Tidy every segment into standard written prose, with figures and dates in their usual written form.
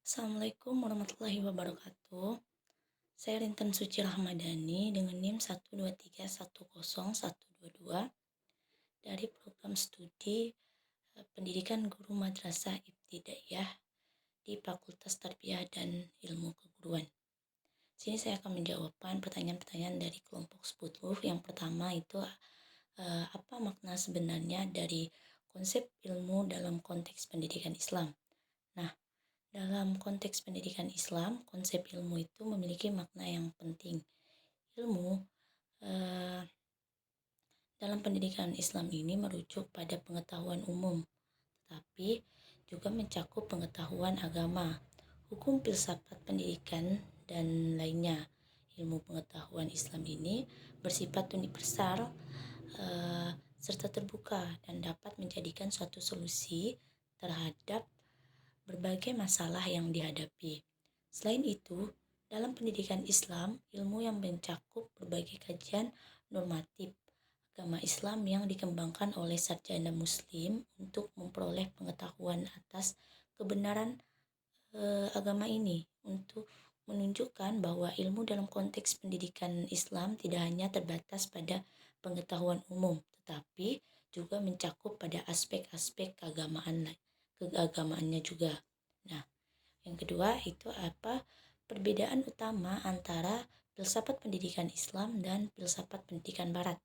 Assalamualaikum warahmatullahi wabarakatuh. Saya Rinten Suci Rahmadani dengan NIM 123101122 dari program studi Pendidikan Guru Madrasah Ibtidaiyah di Fakultas Tarbiyah dan Ilmu Keguruan. Sini saya akan menjawabkan pertanyaan-pertanyaan dari kelompok 10. Yang pertama itu apa makna sebenarnya dari konsep ilmu dalam konteks pendidikan Islam? Nah, dalam konteks pendidikan Islam, konsep ilmu itu memiliki makna yang penting. Ilmu dalam pendidikan Islam ini merujuk pada pengetahuan umum, tetapi juga mencakup pengetahuan agama, hukum filsafat pendidikan, dan lainnya. Ilmu pengetahuan Islam ini bersifat universal serta terbuka dan dapat menjadikan suatu solusi terhadap berbagai masalah yang dihadapi. Selain itu, dalam pendidikan Islam, ilmu yang mencakup berbagai kajian normatif agama Islam yang dikembangkan oleh sarjana muslim untuk memperoleh pengetahuan atas kebenaran agama ini, untuk menunjukkan bahwa ilmu dalam konteks pendidikan Islam tidak hanya terbatas pada pengetahuan umum, tetapi juga mencakup pada aspek-aspek keagamaannya juga. Nah, yang kedua itu apa? Perbedaan utama antara filsafat pendidikan Islam dan filsafat pendidikan Barat.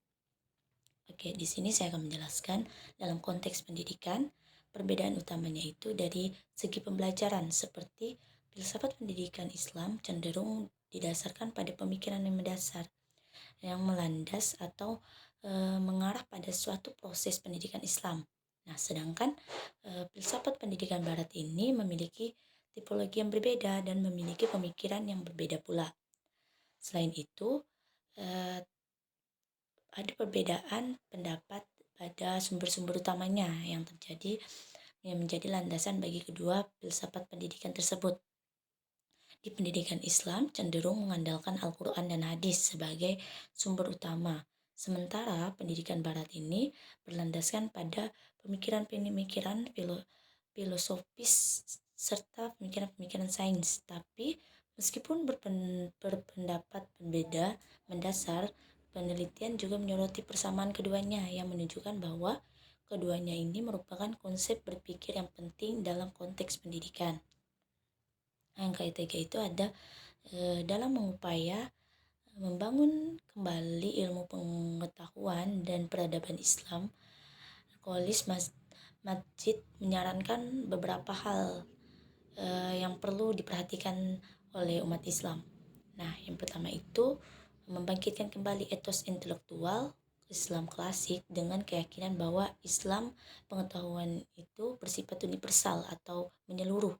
Oke, di sini saya akan menjelaskan dalam konteks pendidikan, perbedaan utamanya itu dari segi pembelajaran, seperti filsafat pendidikan Islam cenderung didasarkan pada pemikiran yang mendasar, yang melandas atau mengarah pada suatu proses pendidikan Islam. Nah, sedangkan filsafat pendidikan Barat ini memiliki tipologi yang berbeda dan memiliki pemikiran yang berbeda pula. Selain itu, ada perbedaan pendapat pada sumber-sumber utamanya yang menjadi landasan bagi kedua filsafat pendidikan tersebut. Di pendidikan Islam cenderung mengandalkan Al-Quran dan hadis sebagai sumber utama, sementara pendidikan Barat ini berlandaskan pada pemikiran-pemikiran filosofis serta pemikiran-pemikiran sains. Tapi meskipun berpendapat berbeda mendasar, penelitian juga menyoroti persamaan keduanya yang menunjukkan bahwa keduanya ini merupakan konsep berpikir yang penting dalam konteks pendidikan. Yang ketiga itu ada dalam mengupaya membangun kembali ilmu pengetahuan dan peradaban Islam, Kholis Masjid menyarankan beberapa hal yang perlu diperhatikan oleh umat Islam. Nah, yang pertama itu membangkitkan kembali etos intelektual Islam klasik dengan keyakinan bahwa Islam pengetahuan itu bersifat universal atau menyeluruh.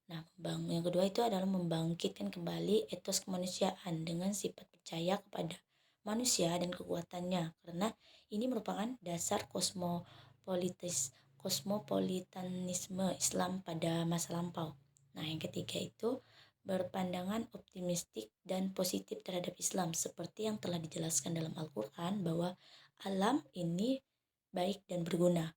Nah, yang kedua itu adalah membangkitkan kembali etos kemanusiaan dengan sifat percaya kepada manusia dan kekuatannya, karena ini merupakan dasar kosmopolitanisme Islam pada masa lampau. Nah, yang ketiga itu berpandangan optimistik dan positif terhadap Islam, seperti yang telah dijelaskan dalam Al-Quran bahwa alam ini baik dan berguna.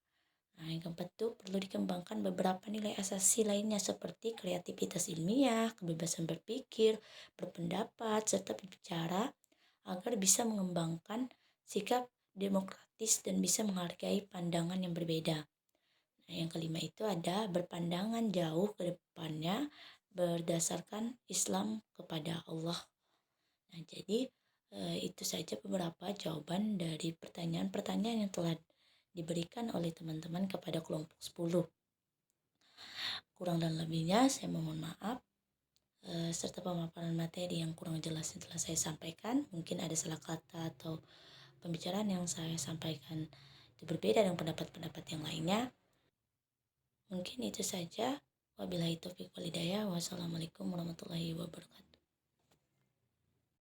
Nah, yang keempat itu perlu dikembangkan beberapa nilai asasi lainnya seperti kreativitas ilmiah, kebebasan berpikir, berpendapat, serta berbicara agar bisa mengembangkan sikap demokratis dan bisa menghargai pandangan yang berbeda. Nah, yang kelima itu ada berpandangan jauh ke depannya berdasarkan Islam kepada Allah. Nah, jadi itu saja beberapa jawaban dari pertanyaan-pertanyaan yang telah diberikan oleh teman-teman kepada kelompok 10. Kurang dan lebihnya saya mohon maaf, serta pemaparan materi yang kurang jelas yang telah saya sampaikan. Mungkin ada salah kata atau pembicaraan yang saya sampaikan itu berbeda dengan pendapat-pendapat yang lainnya. Mungkin itu saja. Wabillahi taufiq wal hidayah. Wassalamualaikum warahmatullahi wabarakatuh.